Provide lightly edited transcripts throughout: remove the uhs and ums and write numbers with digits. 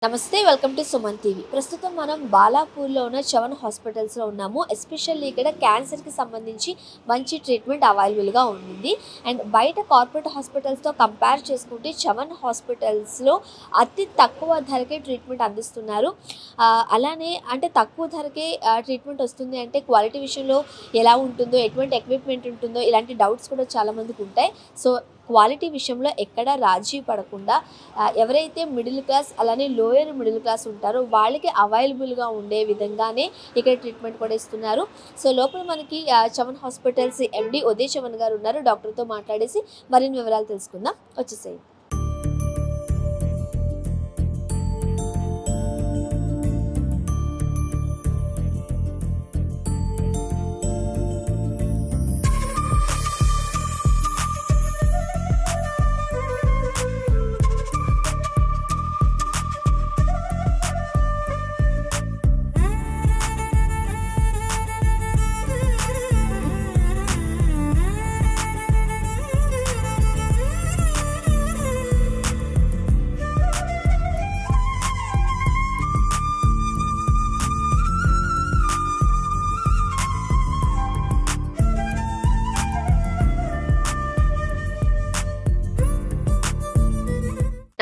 నమస్తే welcome to Suman TV. ప్రస్తుతం మనం బాలాపూర్లో ఉన్న చవన్ హాస్పిటల్స్లో ఉన్నాము. ఎస్పెషల్లీ ఇక్కడ క్యాన్సర్కి సంబంధించి మంచి ట్రీట్మెంట్ అవైలబుల్గా ఉంది. అండ్ బయట కార్పొరేట్ హాస్పిటల్స్తో కంపేర్ చేసుకుంటే చవన్ హాస్పిటల్స్లో అతి తక్కువ ధరకే ట్రీట్మెంట్ అందిస్తున్నారు. అలానే అంటే తక్కువ ధరకే ట్రీట్మెంట్ వస్తుంది అంటే క్వాలిటీ విషయంలో ఎలా ఉంటుందో, ఎటువంటి ఎక్విప్మెంట్ ఉంటుందో ఇలాంటి డౌట్స్ కూడా చాలామందికి ఉంటాయి. సో క్వాలిటీ విషయంలో ఎక్కడ రాజీ పడకుండా ఎవరైతే మిడిల్ క్లాస్ అలానే లోయర్ మిడిల్ క్లాస్ ఉంటారో వాళ్ళకి అవైలబుల్గా ఉండే విధంగానే ఇక్కడ ట్రీట్మెంట్ కూడా ఇస్తున్నారు. సో లోపల మనకి చవన్ హాస్పిటల్స్ ఎండి ఉదయ్ చవన్ గారు ఉన్నారు. డాక్టర్తో మాట్లాడేసి మరిన్ని వివరాలు తెలుసుకుందాం. వచ్చేసేయండి.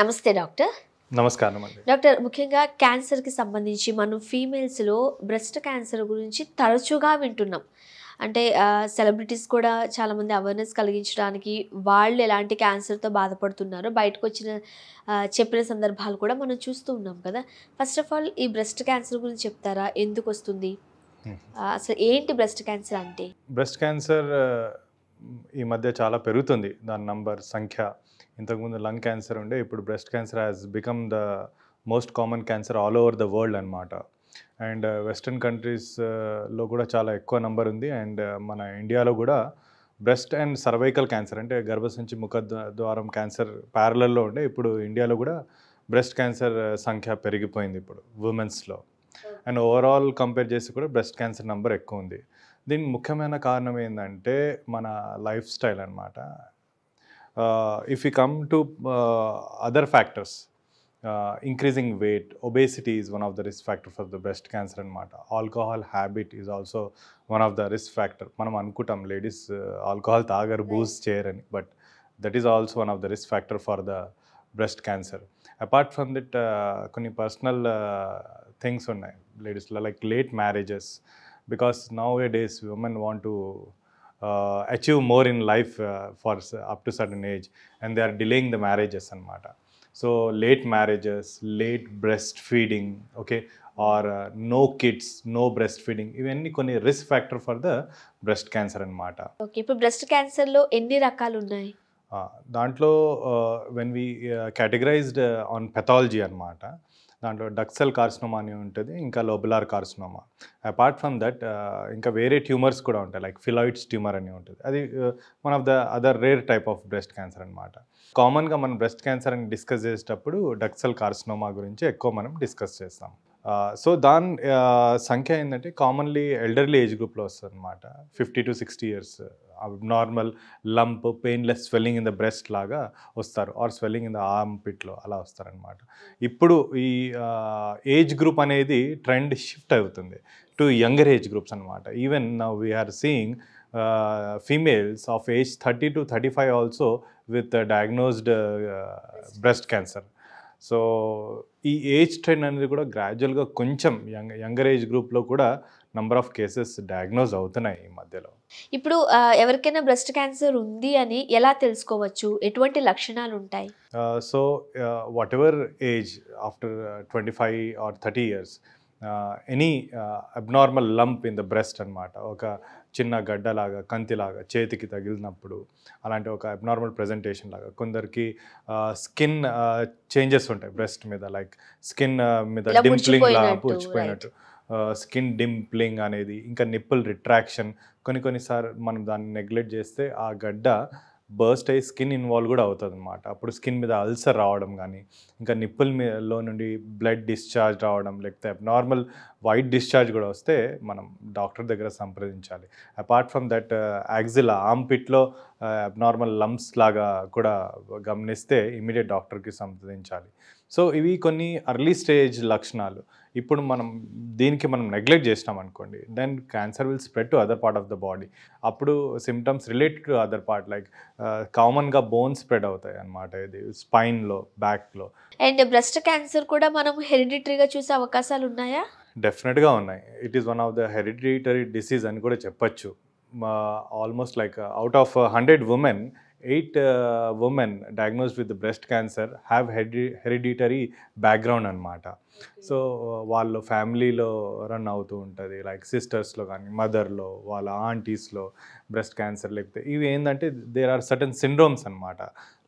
నమస్తే డాక్టర్. నమస్కారం అండి. డాక్టర్, ముఖ్యంగా క్యాన్సర్కి సంబంధించి మనం ఫీమేల్స్లో బ్రెస్ట్ క్యాన్సర్ గురించి తరచుగా వింటున్నాం. అంటే సెలబ్రిటీస్ కూడా చాలామంది అవేర్నెస్ కలిగించడానికి వాళ్ళు ఎలాంటి క్యాన్సర్తో బాధపడుతున్నారో బయటకు వచ్చిన చెప్పిన సందర్భాలు కూడా మనం చూస్తూ ఉన్నాం కదా. ఫస్ట్ ఆఫ్ ఆల్ ఈ బ్రెస్ట్ క్యాన్సర్ గురించి చెప్తారా? ఎందుకు వస్తుంది, అసలు ఏంటి బ్రెస్ట్ క్యాన్సర్ అంటే? బ్రెస్ట్ క్యాన్సర్ ఈ మధ్య చాలా పెరుగుతుంది దాని సంఖ్య. ఇంతకుముందు లంగ్ క్యాన్సర్ ఉండే, ఇప్పుడు breast cancer has become the most common cancer all over the world అనమాట. అండ్ వెస్ట్రన్ కంట్రీస్లో కూడా చాలా ఎక్కువ నంబర్ ఉంది. అండ్ మన ఇండియాలో కూడా బ్రెస్ట్ అండ్ సర్వైకల్ క్యాన్సర్ అంటే గర్భసంచి ముఖ ద్వారం క్యాన్సర్ ప్యారలల్లో ఉండే, ఇప్పుడు ఇండియాలో కూడా బ్రెస్ట్ క్యాన్సర్ సంఖ్య పెరిగిపోయింది ఇప్పుడు ఉమెన్స్లో. అండ్ ఓవరాల్ కంపేర్ చేసి కూడా బ్రెస్ట్ క్యాన్సర్ నెంబర్ ఎక్కువ ఉంది. దీనికి ముఖ్యమైన కారణం ఏంటంటే మన లైఫ్ స్టైల్ అనమాట. If we come to other factors, increasing weight, obesity is one of the risk factors for the breast cancer anamata. Alcohol habit is also one of the risk factor. Manam anukuntam ladies alcohol taagaru booze cheyarani, but that is also one of the risk factor for the breast cancer. Apart from that, konni personal things unnai ladies like late marriages, because nowadays women want to achieve more in life for up to certain age, and they are delaying the marriages anamata. So late marriages, late breastfeeding, okay, or no kids, no breastfeeding, ivanni konni risk factor for the breast cancer anamata. Okay, ఇప్పుడు breast cancer లో ఎన్ని రకాలు ఉన్నాయి? దాంట్లో when we categorized on pathology anamata, దాంట్లో డక్సెల్ carcinoma అని ఉంటుంది, ఇంకా లోబులార్ కార్సినోమా. అపార్ట్ ఫ్రమ్ దట్ ఇంకా వేరే ట్యూమర్స్ కూడా ఉంటాయి, లైక్ ఫిలాయిడ్స్ ట్యూమర్ అని ఉంటుంది. అది one of the other rare type of breast cancer అనమాట. కామన్గా మనం బ్రెస్ట్ క్యాన్సర్ అని డిస్కస్ చేసేటప్పుడు డక్సెల్ కార్సినోమా గురించి ఎక్కువ మనం డిస్కస్ చేస్తాం. సో దాని సంఖ్య ఏంటంటే కామన్లీ ఎల్డర్లీ ఏజ్ గ్రూప్లో వస్తుంది అనమాట. 50 to 60 years normal lump, painless swelling in the breast లాగా వస్తారు, or swelling in the arm పిట్లో అలా వస్తారనమాట. ఇప్పుడు ఈ ఏజ్ గ్రూప్ అనేది ట్రెండ్ షిఫ్ట్ అవుతుంది టు యంగర్ ఏజ్ గ్రూప్స్ అనమాట. Even now we are seeing females of age 30 to 35 also with diagnosed breast cancer. So ఈ ఏజ్ ట్రెండ్ అనేది కూడా గ్రాడ్యువల్గా కొంచెం యంగర్ ఏజ్ గ్రూప్లో కూడా నంబర్ ఆఫ్ కేసెస్ డయాగ్నోజ్ అవుతున్నాయి ఈ మధ్యలో. ఇప్పుడు ఎవరికైనా బ్రెస్ట్ క్యాన్సర్ ఉంది అని ఎలా తెలుసుకోవచ్చు? ఎటువంటి లక్షణాలు ఉంటాయి? So what ever age after 25 or 30 years, any abnormal lump in the breast అనమాట, ఒక చిన్న గడ్డలాగా కంతిలాగా చేతికి తగిలినప్పుడు అలాంటి ఒక అబ్నార్మల్ ప్రెజెంటేషన్ లాగా. కొందరికి స్కిన్ చేంజెస్ ఉంటాయి బ్రెస్ట్ మీద, లైక్ స్కిన్ మీద డింప్లింగ్ లాగా పూడ్చిపోయినట్టు, స్కిన్ డింప్లింగ్ అనేది, ఇంకా నిప్పుల్ రిట్రాక్షన్. కొన్నిసార్లు మనం దాన్ని నెగ్లెక్ట్ చేస్తే ఆ గడ్డ బర్స్ట్ అయ్యి స్కిన్ ఇన్వాల్వ్ కూడా అవుతుంది అనమాట. అప్పుడు స్కిన్ మీద అల్సర్ రావడం కానీ, ఇంకా నిప్పుల మీదలో నుండి బ్లడ్ డిశ్చార్జ్ రావడం, లేకపోతే అబ్నార్మల్ వైట్ డిశ్చార్జ్ కూడా వస్తే మనం డాక్టర్ దగ్గర సంప్రదించాలి. Apart from that axil arm పిట్లో అబ్నార్మల్ లంప్స్ లాగా కూడా గమనిస్తే ఇమీడియట్ డాక్టర్కి సంప్రదించాలి. సో ఇవి కొన్ని అర్లీ స్టేజ్ లక్షణాలు. ఇప్పుడు దీనికి మనం నెగ్లెక్ట్ చేసినాం అనుకోండి, then cancer will spread to other part of the body. అప్పుడు symptoms related to other part, like కామన్గా బోన్ స్ప్రెడ్ అవుతాయి అన్నమాట, ఇది స్పైన్లో, బ్యాక్లో. అండ్ బ్రెస్ట్ క్యాన్సర్ కూడా మనం హెరిడిటరీగా చూసే అవకాశాలు ఉన్నాయా? డెఫినెట్గా ఉన్నాయి. It is one of the hereditary disease అని కూడా చెప్పచ్చు. Almost like out of 100 women, 8 women diagnosed with the breast cancer have hereditary background అన్నమాట. సో వాళ్ళ ఫ్యామిలీలో రన్ అవుతూ ఉంటుంది, లైక్ సిస్టర్స్లో కానీ, మదర్లో, వాళ్ళ ఆంటీస్లో బ్రెస్ట్ క్యాన్సర్. లేకపోతే ఇవి ఏంటంటే దేర్ ఆర్ సర్టన్ సిండ్రోమ్స్ అనమాట,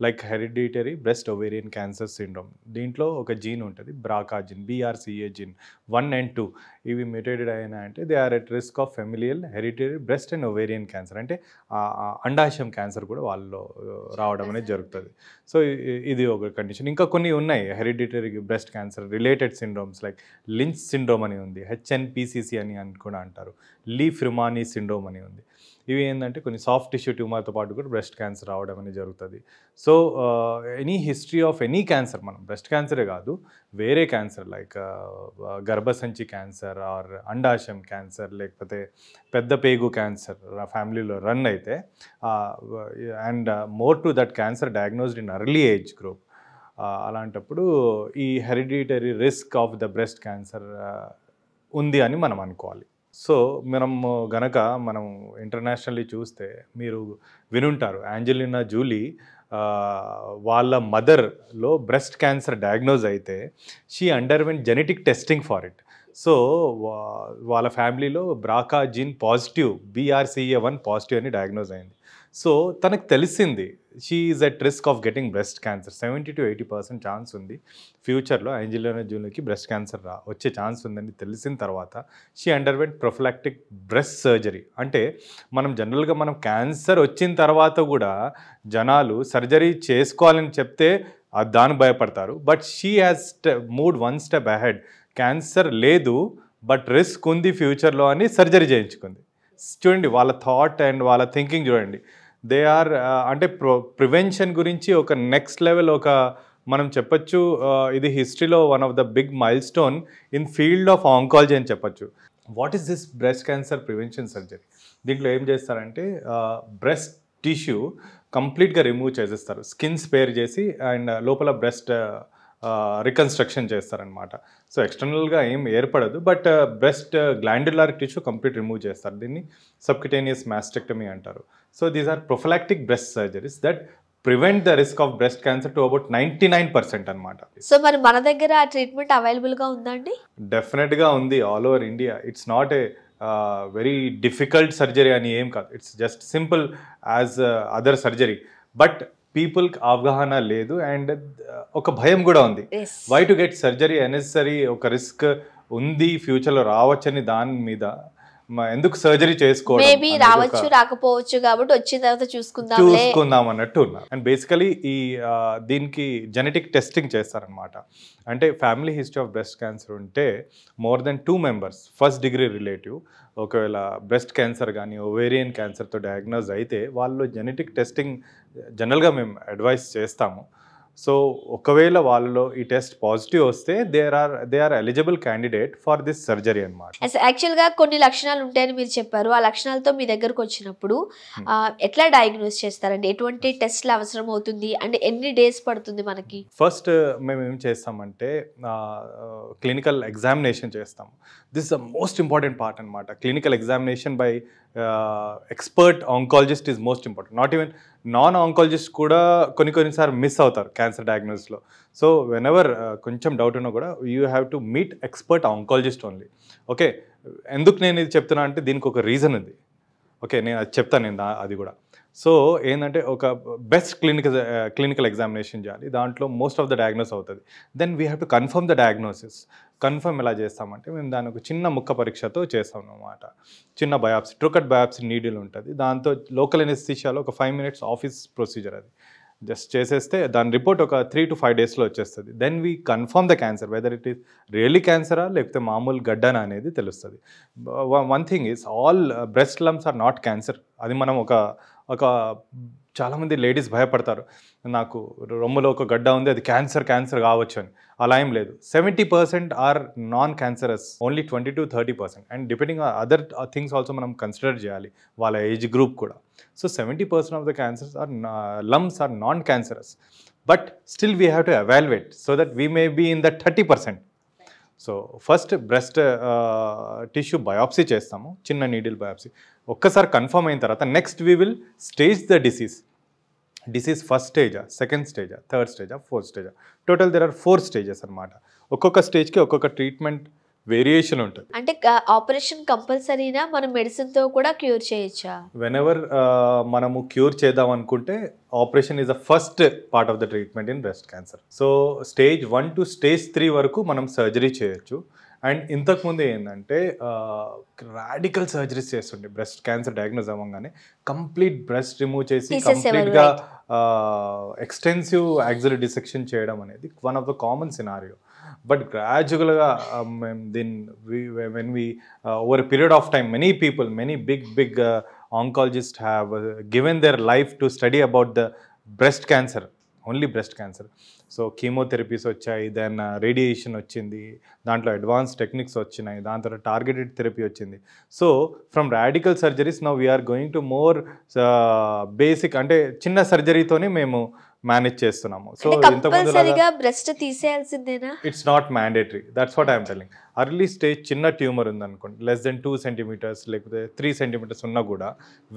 like hereditary breast ovarian cancer syndrome. దీంట్లో ఒక జీన్ ఉంటుంది, BRCA gene, BRCA gene 1 and 2. ఇవి మ్యూటేటెడ్ అయినా అంటే they are at risk of familial hereditary breast and ovarian cancer, అంటే అండాశయం క్యాన్సర్ కూడా వాళ్ళలో రావడం అనేది జరుగుతుంది. సో ఇది ఒక కండిషన్. ఇంకా కొన్ని ఉన్నాయి hereditary breast cancer related syndromes, like Lynch syndrome అని ఉంది, HNPCC అని కూడా అంటారు, లీ ఫ్రిమానీ సిండ్రోమ్ అని ఉంది. ఇవి ఏంటంటే కొన్ని సాఫ్ట్ టిష్యూ ట్యూమర్తో పాటు కూడా బ్రెస్ట్ క్యాన్సర్ రావడం అనేది జరుగుతుంది. So any history of any cancer, మనం బ్రెస్ట్ క్యాన్సరే కాదు, వేరే క్యాన్సర్ లైక్ గర్భసంచి క్యాన్సర్ ఆర్ అండాశయం క్యాన్సర్, లేకపోతే పెద్ద పేగు క్యాన్సర్ ఫ్యామిలీలో రన్ అయితే, and more to that cancer diagnosed in early age group, అలాంటప్పుడు ఈ hereditary risk of the breast cancer ఉంది అని మనం అనుకోవాలి. సో మనం ఇంటర్నేషనల్లీ చూస్తే మీరు వినుంటారు, యాంజెలినా జూలీ వాళ్ళ మదర్లో బ్రెస్ట్ క్యాన్సర్ డయాగ్నోజ్ అయితే she underwent genetic testing for it. So వాళ్ళ ఫ్యామిలీలో BRCA gene positive, BRCA1 positive అని డయాగ్నోజ్ అయింది. సో తనకు తెలిసింది she is at risk of getting breast cancer. 70 to 80% chance ఉంది ఫ్యూచర్లో యాంజెలినా జూలీకి బ్రెస్ట్ క్యాన్సర్ వచ్చే ఛాన్స్ ఉందని తెలిసిన తర్వాత she underwent prophylactic breast surgery. అంటే జనరల్గా క్యాన్సర్ వచ్చిన తర్వాత కూడా జనాలు సర్జరీ చేసుకోవాలని చెప్తే దాన్ని భయపడతారు, but she has moved 1 step ahead. Cancer లేదు బట్ రిస్క్ ఉంది ఫ్యూచర్లో అని సర్జరీ చేయించుకుంది. చూడండి వాళ్ళ థాట్ అండ్ వాళ్ళ థింకింగ్ చూడండి. దే ఆర్ అంటే ప్రివెన్షన్ గురించి ఒక నెక్స్ట్ లెవెల్, ఒక మనం చెప్పచ్చు ఇది హిస్టరీలో one of the big milestone in field of oncology అని చెప్పచ్చు. What is this breast cancer prevention surgery? దీంట్లో ఏం చేస్తారంటే బ్రెస్ట్ టిష్యూ కంప్లీట్గా రిమూవ్ చేసేస్తారు, స్కిన్ స్పేర్ చేసి, అండ్ లోపల బ్రెస్ట్ రికన్స్ట్రక్షన్ చేస్తారనమాట. సో ఎక్స్టర్నల్గా ఏం ఏర్పడదు, but breast glandular tissue complete remove చేస్తారు. దీన్ని సబ్క్యూటేనియస్ మాస్టెక్టమీ అంటారు. So these are prophylactic breast surgeries that prevent the risk of breast cancer to about 99% అనమాట. సో మరి మన దగ్గర ఆ ట్రీట్మెంట్ అవైలబుల్గా ఉందండి? డెఫినెట్గా ఉంది, all over India. It's not a very difficult surgery అని ఏం కాదు, it's just simple as other surgery. But పీపుల్కి అవగాహన లేదు అండ్ ఒక భయం కూడా ఉంది. వై టు గెట్ సర్జరీ అనెసరీ, ఒక రిస్క్ ఉంది ఫ్యూచర్లో రావచ్చని దాని మీద ఎందుకు సర్జరీ చేసుకోవడం, మేబీ రావచ్చు రాకపోవచ్చు కాబట్టి వచ్చిన తర్వాత చూసుకుందాం అన్నట్టు ఉన్నారు. అండ్ బేసికలీ దీనికి జెనెటిక్ టెస్టింగ్ చేస్తారనమాట. అంటే family history of breast cancer ఉంటే more than 2 members first degree relative ఒకవేళ బ్రెస్ట్ క్యాన్సర్ కానీ ఓవేరియన్ క్యాన్సర్తో డయాగ్నోజ్ అయితే వాళ్ళు జెనెటిక్ టెస్టింగ్ జనరల్గా మేము అడ్వైస్ చేస్తాము. సో ఒకవేళ వాళ్ళలో ఈ టెస్ట్ పాజిటివ్ వస్తే they are eligible candidate for this surgery అనమాట. యాక్చువల్గా కొన్ని లక్షణాలు ఉంటాయని మీరు చెప్పారు, ఆ లక్షణాలతో మీ దగ్గరకు వచ్చినప్పుడు ఎట్లా డయాగ్నోస్ చేస్తారండి? ఎటువంటి టెస్ట్లు అవసరం అవుతుంది అండ్ ఎన్ని డేస్ పడుతుంది మనకి? ఫస్ట్ మేము ఏం చేస్తామంటే క్లినికల్ ఎగ్జామినేషన్ చేస్తాము. This is the most important part అనమాట. Clinical examination by expert oncologist is most important. Not even non oncologist కూడా కొన్నిసార్లు మిస్ అవుతారు క్యాన్సర్ డయాగ్నోస్లో. సో వెనెవర్ కొంచెం డౌట్ ఉన్నా కూడా you have to meet expert oncologist only. Okay, ఎందుకు నేను ఇది చెప్తున్నా అంటే దీనికి ఒక రీజన్ ఉంది. ఓకే, నేను అది చెప్తాను అది కూడా. సో ఏంటంటే ఒక బెస్ట్ క్లినికల్ ఎగ్జామినేషన్ చేయాలి, దాంట్లో మోస్ట్ ఆఫ్ ద డయాగ్నోస్ అవుతుంది. Then we have to confirm the diagnosis. Confirm ఎలా చేస్తామంటే మేము దాని ఒక చిన్న ముక్క పరీక్షతో చేస్తాం అన్నమాట. చిన్న బయాప్సీ, ట్రూకట్ బయాప్సీ నీడిల్ ఉంటుంది, దాంతో లోకల్ ఎనెస్థీషియాలో ఒక 5 minutes ఆఫీస్ ప్రొసీజర్, అది జస్ట్ చేసేస్తే దాని రిపోర్ట్ ఒక 3 to 5 daysలో వచ్చేస్తుంది. Then we confirm the cancer, whether it is really క్యాన్సరా లేకపోతే మామూలు గడ్డనా అనేది తెలుస్తుంది. One thing is all breast lumps are not cancer. అది మనం ఒక చాలామంది లేడీస్ భయపడతారు, నాకు రొమ్ములో ఒక గడ్డ ఉంది, అది క్యాన్సర్ కావచ్చు అని. అలా ఏం లేదు. 70% are non cancerous, only 20-30%. And depending other things also మనం కన్సిడర్ చేయాలి, వాళ్ళ ఏజ్ గ్రూప్ కూడా. So 70% of the cancers are lumps are non cancerous, but still we have to evaluate so that we may be in the 30%. So first breast tissue biopsy చేస్తాము, చిన్న needle biopsy. ఒక్కసారి confirm అయిన తర్వాత next we will stage the disease first స్టేజా, second స్టేజా, third స్టేజా, fourth స్టేజా. Total there are 4 stages అనమాట. ఒక్కొక్క స్టేజ్కి ఒక్కొక్క ట్రీట్మెంట్ వేరియేషన్ ఉంటుంది. అంటే ఆపరేషన్ కంపల్సరీనా, మనం మెడిసిన్తో కూడా క్యూర్ చేయొచ్చా? వెనెవర్ మనము క్యూర్ చేద్దాం అనుకుంటే operation is the first part of the treatment in breast cancer. So stage 1 to stage 3 వరకు మనం సర్జరీ చేయొచ్చు. అండ్ ఇంతకుముందు ఏంటంటే రాడికల్ సర్జరీస్ చేస్తుండే, బ్రెస్ట్ క్యాన్సర్ డయాగ్నోజ్ అవ్వగానే కంప్లీట్ బ్రెస్ట్ రిమూవ్ చేసి కంప్లీట్గా ఎక్స్టెన్సివ్ యాక్సిలరీ డిసెక్షన్ చేయడం అనేది one of the common scenario. But గ్రాడ్యువల్గా when we over a period of time, many people, many big oncologists have given their life to study about the breast cancer, only breast cancer. So chemotherapies వచ్చాయి, then radiation వచ్చింది, దాంట్లో advance techniques వచ్చినాయి, దాని తర్వాత targeted therapy వచ్చింది. So from radical surgeries now we are going to more basic, అంటే చిన్న సర్జరీతోనే మేము మేనేజ్ చేస్తున్నాము. సో కంపల్సరీగా బ్రెస్ట్ తీసేయాల్సిందేనా? It's not mandatory, that's what I'm telling. Early stage చిన్న ట్యూమర్ ఉందనుకోండి, less than 2 centimeters లేకపోతే 3 centimeters ఉన్నా కూడా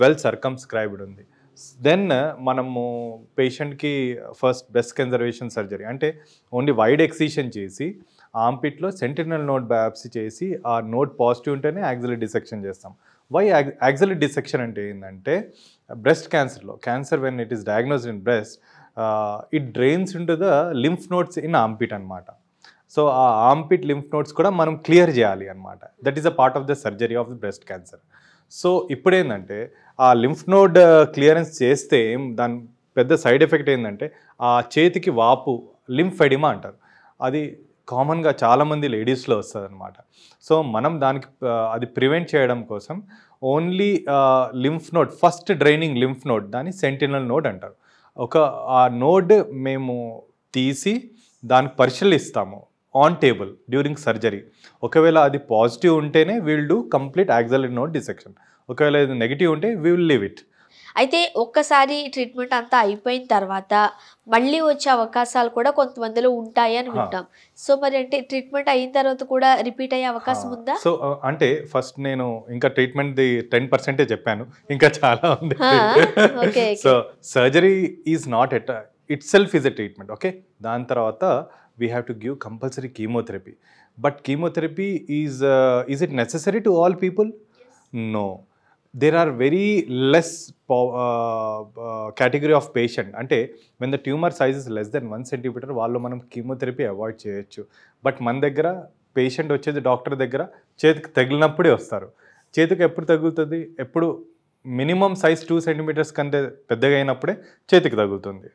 వెల్ సర్కమ్స్క్రైబ్డ్ ఉంది, దెన్ మనము పేషెంట్కి ఫస్ట్ బ్రెస్ట్ కన్జర్వేషన్ సర్జరీ, అంటే ఓన్లీ వైడ్ ఎక్సిషన్ చేసి ఆంపిట్లో సెంటినల్ నోడ్ బయాప్సీ చేసి ఆ నోడ్ పాజిటివ్ ఉంటేనే యాక్సిలరీ డిసెక్షన్ చేస్తాం. వై యాక్సిలరీ డిసెక్షన్ అంటే ఏంటంటే, breast cancer when it is diagnosed in breast, it drains into the lymph nodes in armpit అనమాట. So ఆ ఆంపిట్ లింఫ్ నోడ్స్ కూడా మనం క్లియర్ చేయాలి అనమాట. That is a part of the surgery of the breast cancer. So ఇప్పుడేంటంటే ఆ lymph node clearance చేస్తే దాని పెద్ద సైడ్ ఎఫెక్ట్ ఏంటంటే ఆ చేతికి వాపు, లింఫ్ ఎడిమా అంటారు. అది కామన్గా చాలామంది లేడీస్లో వస్తుంది అనమాట. సో మనం దానికి అది ప్రివెంట్ చేయడం కోసం only lymph node, first draining lymph node, దాన్ని సెంటినల్ నోడ్ అంటారు. ఆ నోడ్ మేము తీసి దానికి పరిశీలిస్తాము ఆన్ టేబుల్ డ్యూరింగ్ సర్జరీ. ఒకవేళ అది పాజిటివ్ ఉంటేనే will do complete axillary node dissection, ఒకవేళ ఇది నెగిటివ్ ఉంటే వీ విల్ లీవ్ ఇట్. అయితే ఒక్కసారి ట్రీట్మెంట్ అంతా అయిపోయిన తర్వాత మళ్ళీ వచ్చే అవకాశాలు కూడా కొంతమందిలో ఉంటాయి అని వింటాం. సో మరి అంటే ట్రీట్మెంట్ అయిన తర్వాత కూడా రిపీట్ అయ్యే అవకాశం ఉందా? సో అంటే ఫస్ట్ నేను ఇంకా ట్రీట్మెంట్ది 10% చెప్పాను, ఇంకా చాలా ఉంది. So surgery is not it self is a treatment, okay. దాని తర్వాత we have to give compulsory chemotherapy. But chemotherapy is it necessary to all people? No. There are very less category of patient. Ante when the tumor size is less than 1 centimeter, వాళ్ళు మనం chemotherapy avoid చేయొచ్చు. But మన దగ్గర patient వచ్చేది doctor దగ్గర చేతికి తగిలినప్పుడే వస్తారు. చేతికి ఎప్పుడు తగులుతుంది? ఎప్పుడు మినిమం సైజ్ 2 centimeters కంటే పెద్దగా అయినప్పుడే చేతికి తగులుతుంది.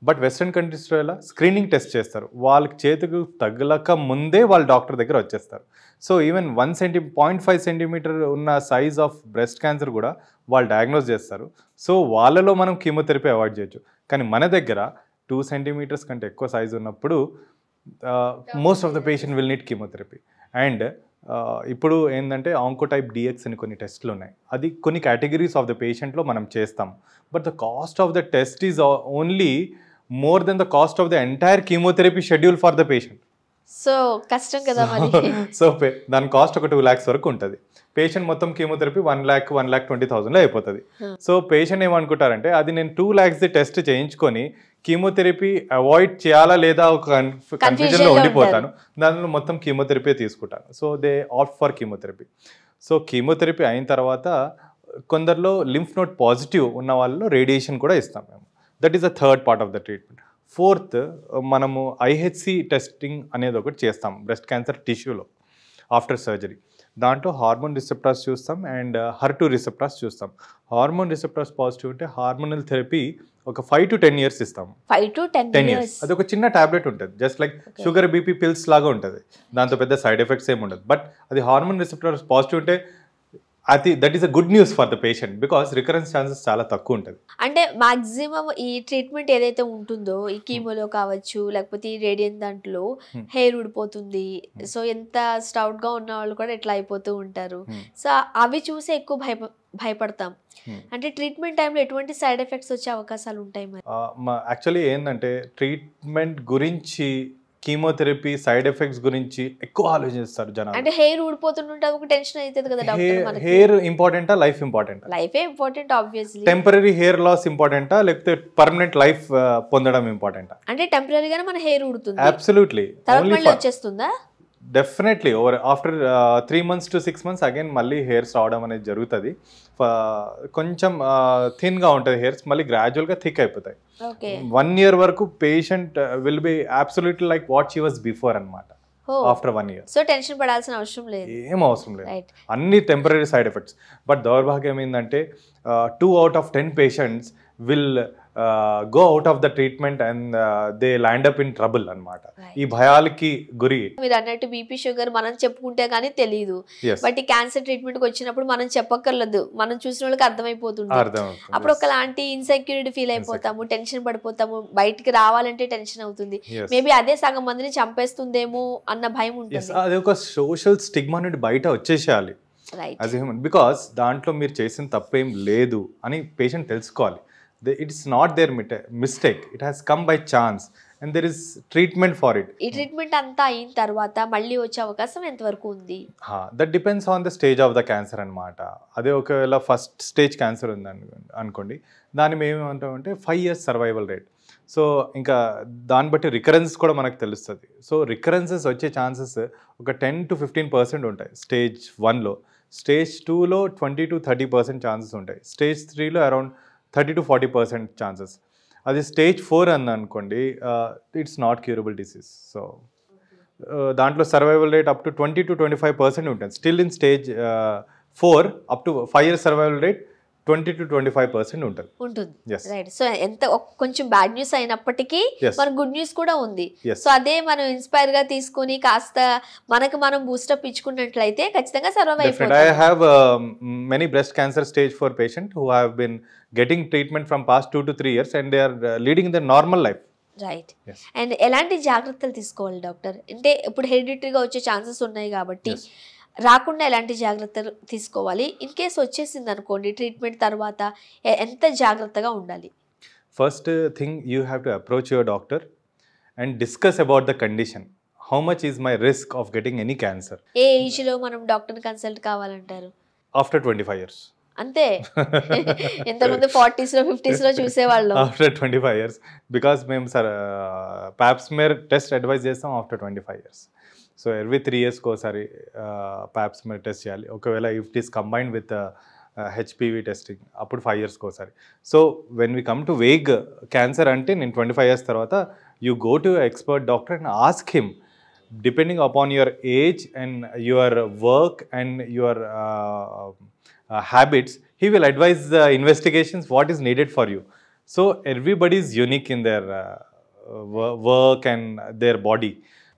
బట్ వెస్ట్రన్ కంట్రీస్లో ఎలా స్క్రీనింగ్ టెస్ట్ చేస్తారు, వాళ్ళకి చేతికి తగలక ముందే వాళ్ళు డాక్టర్ దగ్గర వచ్చేస్తారు. సో ఈవెన్ 0.5 centimeter ఉన్న సైజ్ ఆఫ్ బ్రెస్ట్ క్యాన్సర్ కూడా వాళ్ళు డయాగ్నోస్ చేస్తారు. సో వాళ్ళలో మనం కీమోథెరపీ అవాయిడ్ చేయొచ్చు. కానీ మన దగ్గర 2 centimeters కంటే ఎక్కువ సైజ్ ఉన్నప్పుడు most of the patient will need chemotherapy. And ఇప్పుడు ఏంటంటే ఆంకోటైప్ డిఎక్స్ అని కొన్ని టెస్ట్లు ఉన్నాయి, అది కొన్ని కేటగిరీస్ ఆఫ్ ద పేషెంట్లో మనం చేస్తాం. But the cost of the test is only more than the cost of the entire chemotherapy schedule for the patient. So కష్టం కదా మరి. సో దాని కాస్ట్ ఒక 2 lakhs వరకు ఉంటుంది. పేషెంట్ మొత్తం కీమోథెరపీ 1,20,000 అయిపోతుంది. సో పేషెంట్ ఏమనుకుంటారంటే అది నేను 2 lakhs టెస్ట్ చేయించుకొని కీమోథెరపీ అవాయిడ్ చేయాలా లేదా ఒక కన్ఫ్యూజన్లో ఉండిపోతాను, దానిలో మొత్తం కీమోథెరపీ తీసుకుంటాను. So they opt for chemotherapy. So chemotherapy అయిన తర్వాత కొందరిలో లింఫ్ నోడ్ పాజిటివ్ ఉన్న వాళ్ళలో రేడియేషన్ కూడా ఇస్తాం మేము. That is the third part of the treatment. Fourth, మనము ఐహెచ్సి టెస్టింగ్ అనేది ఒకటి చేస్తాం బ్రెస్ట్ క్యాన్సర్ టిష్యూలో ఆఫ్టర్ సర్జరీ. దాంట్లో హార్మోన్ రిసెప్టార్స్ చూస్తాం అండ్ HER2 రిసెప్టార్స్ చూస్తాం. హార్మోన్ రిసెప్టార్స్ పాజిటివ్ ఉంటే హార్మోనల్ థెరపీ ఒక 5 to 10 years ఇస్తాం. 5 to 10 years. అది ఒక చిన్న టాబ్లెట్ ఉంటుంది, just like sugar BP pills లాగా ఉంటుంది, దాంతో పెద్ద సైడ్ ఎఫెక్ట్స్ ఏమి ఉండదు. బట్ అది హార్మోన్ రిసెప్టార్స్ పాజిటివ్ ఉంటే అది that is a good news for the patient because recurrence chances చాలా తక్కువ ఉంటుంది. అంటే మాక్సిమం ఈ ట్రీట్మెంట్ ఏదైతే ఉంటుందో ఈ కీమోలో కావచ్చు లేకపోతే ఈ రేడియన్ దాంట్లో హెయిర్ ఊడిపోతుంది, సో ఎంత స్టౌట్ గా ఉన్న వాళ్ళు కూడా ఇట్లా అయిపోతూ ఉంటారు. సో అవి చూసి ఎక్కువ భయపడతాం. అంటే ట్రీట్మెంట్ టైంలో ఎటువంటి సైడ్ ఎఫెక్ట్స్ వచ్చే అవకాశాలు ఉంటాయి మరి? యాక్చువల్లీ ఏంటంటే ట్రీట్మెంట్ గురించి కీమోథెరపీ సైడ్ ఎఫెక్ట్స్ గురించి ఎక్కువ ఆలోచిస్తారు జనాలు. అంటే హెయిర్ ఊడిపోతుంటే ఒక టెన్షన్ అవుతుంది కదా డాక్టర్. హెయిర్ ఇంపార్టెంటా లైఫ్ ఇంపార్టెంటా? లైఫే important obviously. Temporary hair loss ఇంపార్టెంటా లేకపోతే పర్మనెంట్ లైఫ్ పొందడం ఇంపార్టెంటా? అంటే టెంపరీగానే మన హెయిర్ ఊడుతుంది, అబ్సల్యూట్లీ. తర్వాత మళ్ళీ వచ్చేస్తుందా? Definitely over after 3 months to 6 months again మళ్ళీ హెయిర్స్ రావడం అనేది జరుగుతుంది. కొంచెం థిన్గా ఉంటుంది హెయిర్స్, మళ్ళీ గ్రాడ్యువల్గా థిక్ అయిపోతాయి. 1 year వరకు patient will be absolutely like what she was before అనమాట ఆఫ్టర్ 1 year. సో టెన్షన్ పడాల్సిన అవసరం లేదు, ఏం అవసరం లేదు, అన్ని టెంపరీ సైడ్ ఎఫెక్ట్స్. బట్ దౌర్భాగ్యం ఏంటంటే 2 out of 10 patients will go out of the treatment and they land up in trouble అన్నమాట. ఈ భయాలకి గురి. మీరు అన్నట్టు బీపీ షుగర్ మనం చెప్పుకుంటే కానీ తెలియదు, బట్ ఈ క్యాన్సర్ ట్రీట్మెంట్ కి వచ్చినప్పుడు మనం చెప్పక్కర్లేదు, మనం చూసిన వాళ్ళకి అర్థమైపోతుంది. అప్పుడు ఒకలాంటి ఇన్సెక్యూరిటీ ఫీల్ అయిపోతాము, టెన్షన్ పడిపోతాము, బయటికి రావాలంటే టెన్షన్ అవుతుంది. మేబీ అదే సగం మందిని చంపేస్తుందేమో అన్న భయం ఉంటుంది. అది ఒక సోషల్ స్టిగ్మా నుండి బయట వచ్చేసేయాలి యాజ్ హ్యూమన్. బికాస్ దాంట్లో మీరు చేసిన తప్పేం లేదు అని పేషెంట్ తెలుసుకోవాలి. It's not their mistake, it has come by chance and there is treatment for it. ఈ ట్రీట్మెంట్ అంతా అయిన తర్వాత మళ్ళీ వచ్చే అవకాశం ఎంత వరకు ఉంది? That depends on the stage of the cancer అన్నమాట. అదే ఒకవేళ ఫస్ట్ స్టేజ్ క్యాన్సర్ ఉంది అనుకోండి, దాన్ని మేము ఏమంటామంటే 5 years సర్వైవల్ రేట్. సో ఇంకా దాన్ని బట్టి రికరెన్స్ కూడా మనకు తెలుస్తుంది. సో రికరెన్సెస్ వచ్చే ఛాన్సెస్ ఒక 10 to 15% ఉంటాయి స్టేజ్ 1లో. స్టేజ్ 2లో 20 to 30% ఛాన్సెస్ ఉంటాయి. స్టేజ్ 3లో అరౌండ్ 30 to 40% ఛాన్సెస్. అది స్టేజ్ 4 అనుకోండి, it's not curable disease. So దాంట్లో survival rate up to 20 to 25% ఉంటుంది. Still in stage 4 up to 5 years survival rate 20 to 25% ఉంటుంది. రైట్. సో ఎంత కొంచెం బ్యాడ్ న్యూస్ అయినప్పటికీ మన గుడ్ న్యూస్ కూడా ఉంది. సో అదే మనం ఇన్స్పైర్ గా తీసుకొని కాస్త మనకు మనం బూస్టప్ ఇచ్చుకున్నట్లయితే ఖచ్చితంగా సర్వైవ్ అయిపోతాం. I have many breast cancer stage 4 patients who have been getting treatment from past 2 to 3 years and they are leading their normal life. Right. And ఎలాంటి జాగ్రత్తలు తీసుకోవాలి డాక్టర్? అంటే ఇప్పుడు హెరిడిటరీగా వచ్చే ఛాన్సెస్ ఉన్నాయి కాబట్టి రాకుండా ఎలాంటి జాగ్రత్తలు తీసుకోవాలి? ఇన్ కేసు వచ్చేసింది అనుకోండి, ట్రీట్మెంట్ తర్వాత ఎంత జాగ్రత్తగా ఉండాలి? First thing you have to approach your doctor and discuss about the condition. How much is my risk of getting any cancer? ఏ ఏజ్లో మనం డాక్టర్ని కన్సల్ట్ కావాలంటారు? After 25 years. అంతే. ఎంతమంది 40s లో 50s లో చూసేవాళ్ళం. ఆఫ్టర్ 25 years బికాస్ మేము పాప్స్మేర్ టెస్ట్ అడ్వైజ్ చేస్తాం after 25 years. So every 3 years ఒకసారి పాప్స్మేర్ టెస్ట్ చేయాలి. ఒకవేళ if it is combined with HPV testing అప్పుడు 5 years ఒకసారి. So when we come to vague cancer అంటే నేను 25 years తర్వాత you go to expert doctor and ask him, depending upon your age and your work and your habits, he will advise the investigations what is needed for you. So everybody is unique in their work and their body.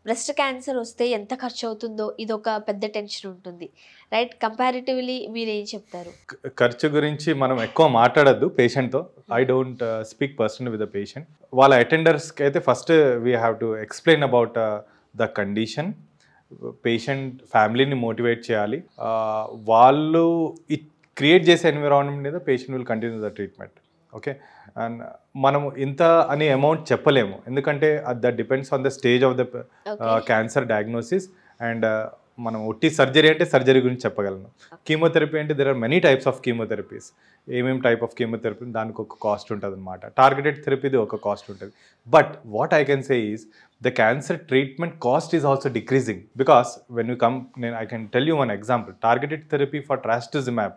Breast cancer వస్తే ఎంత ఖర్చు అవుతుందో ఇది ఒక పెద్ద tension ఉంటుంది, right? Comparatively మీరు ఏం చెప్తారు? ఖర్చు గురించి మనం ఎక్కువ మాట్లాడద్దు పేషెంట్తో. I don't speak personal with the patient. వాళ్ళ అటెండర్స్కి అయితే first we have to explain about the condition. Patient ఫ్యామిలీని మోటివేట్ చేయాలి. వాళ్ళు క్రియేట్ చేసే ఎన్విరాన్మెంట్ మీద patient will continue the treatment. Okay. And మనము ఇంత అని అమౌంట్ చెప్పలేము, ఎందుకంటే that depends on the stage of the cancer diagnosis. And మనం ఒట్టి సర్జరీ అంటే సర్జరీ గురించి చెప్పగలను. కీమోథెరపీ అంటే there are many types of chemotherapies. ఏమేమి టైప్ ఆఫ్ కీమోథెరపీ దానికి ఒక కాస్ట్ ఉంటుంది అనమాట. టార్గెటెడ్ థెరపీది ఒక కాస్ట్ ఉంటుంది. But what I can say is the cancer treatment cost is also decreasing because when you come, I can tell you one example. Targeted therapy for trastuzumab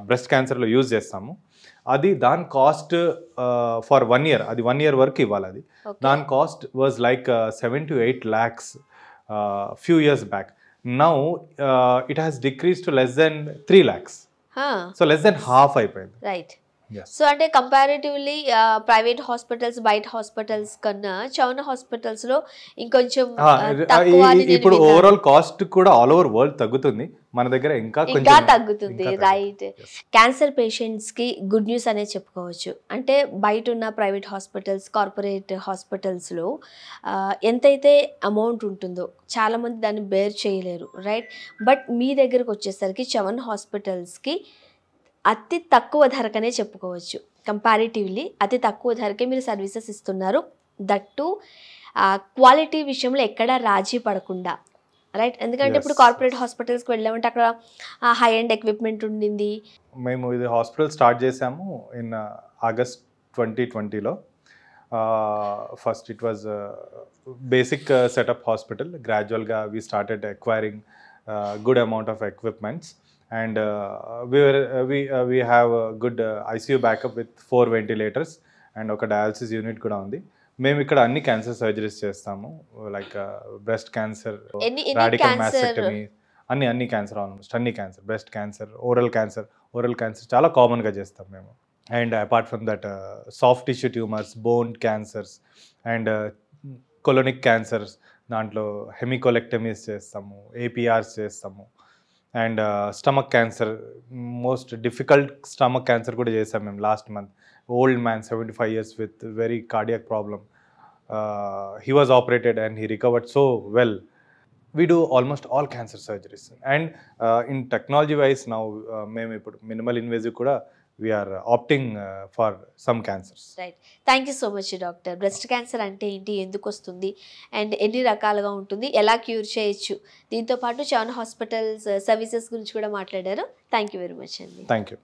breast cancer లో use చేస్తాము. అది దాని cost for 1 year, అది 1 year వరకు ఇవ్వాలి. అది దాని cost was like 7 to 8 lakhs few years back. Now it has decreased to less than 3 lakhs. So less than half అయిపోయింది. Right. Yes. సో అంటే కంపారిటివ్లీ ప్రైవేట్ హాస్పిటల్స్ బయట హాస్పిటల్స్ కన్నా Chyavana hospitals లో ఇంకొంచెం తక్కువ అని నేను ఇప్పుడు విన్నాను. ఓవరాల్ కాస్ట్ కూడా ఆల్ ఓవర్ వరల్డ్ తగ్గుతుంది, మన దగ్గర ఇంకా ఇంకా కొంచెం తగ్గుతుంది, ఇంకా రైట్. తగ్గుతుంది. Yes. క్యాన్సర్ పేషెంట్స్ కి గుడ్ న్యూస్ అనే చెప్పుకోవచ్చు. అంటే బయట ఉన్న ప్రైవేట్ హాస్పిటల్స్ కార్పొరేట్ హాస్పిటల్స్ లో ఎంతైతే అమౌంట్ ఉంటుందో చాలా మంది దాన్ని బేర్ చేయలేరు, రైట్. బట్ మీ దగ్గరకు వచ్చేసరికి చవన్ హాస్పిటల్స్ కి అతి తక్కువ ధరకనే చెప్పుకోవచ్చు. కంపారిటివ్లీ అతి తక్కువ ధరకే మీరు సర్వీసెస్ ఇస్తున్నారు, దట్టు క్వాలిటీ విషయంలో ఎక్కడా రాజీ పడకుండా, రైట్. ఎందుకంటే ఇప్పుడు Yes. కార్పొరేట్ హాస్పిటల్స్కి వెళ్ళామంటే అక్కడ హై ఎండ్ ఎక్విప్మెంట్ ఉండింది. మేము ఇది హాస్పిటల్ స్టార్ట్ చేసాము ఇన్ ఆగస్ట్ 2020లో. First it was basic setup hospital. గ్రాడ్యువల్గా we started acquiring good amount of equipments and we have a good ICU backup with 4 ventilators and ఒక డయాలసిస్ యూనిట్ కూడా ఉంది. మేము ఇక్కడ అన్ని క్యాన్సర్ సర్జరీస్ చేస్తాము, like breast cancer, radical cancer mastectomy, అన్ని cancer, almost అన్ని cancer, breast cancer, oral cancer చాలా కామన్గా చేస్తాం మేము. And apart from that soft tissue tumours, bone cancers and colonic cancers, దాంట్లో హెమికోలెక్టమీస్ చేస్తాము, ఏపీఆర్స్ చేస్తాము. And stomach cancer, most difficult stomach cancer కూడా చేసాం మేము last month. Old man 75 years with very cardiac problem. He was operated and he recovered so well. We do almost all cancer surgeries. And in technology wise now, మేము ఇప్పుడు minimal invasive కూడా we are opting for some cancers. Right. Thank you so much doctor. Breast cancer అంటే ఏంటి, ఎందుకు వస్తుంది and ఎన్ని రకాలుగా ఉంటుంది, ఎలా క్యూర్ చేయొచ్చు, దీంతో పాటు చవన్ హాస్పిటల్స్ సర్వీసెస్ గురించి కూడా మాట్లాడారు. థ్యాంక్ యూ వెరీ మచ్ అండి. Thank you.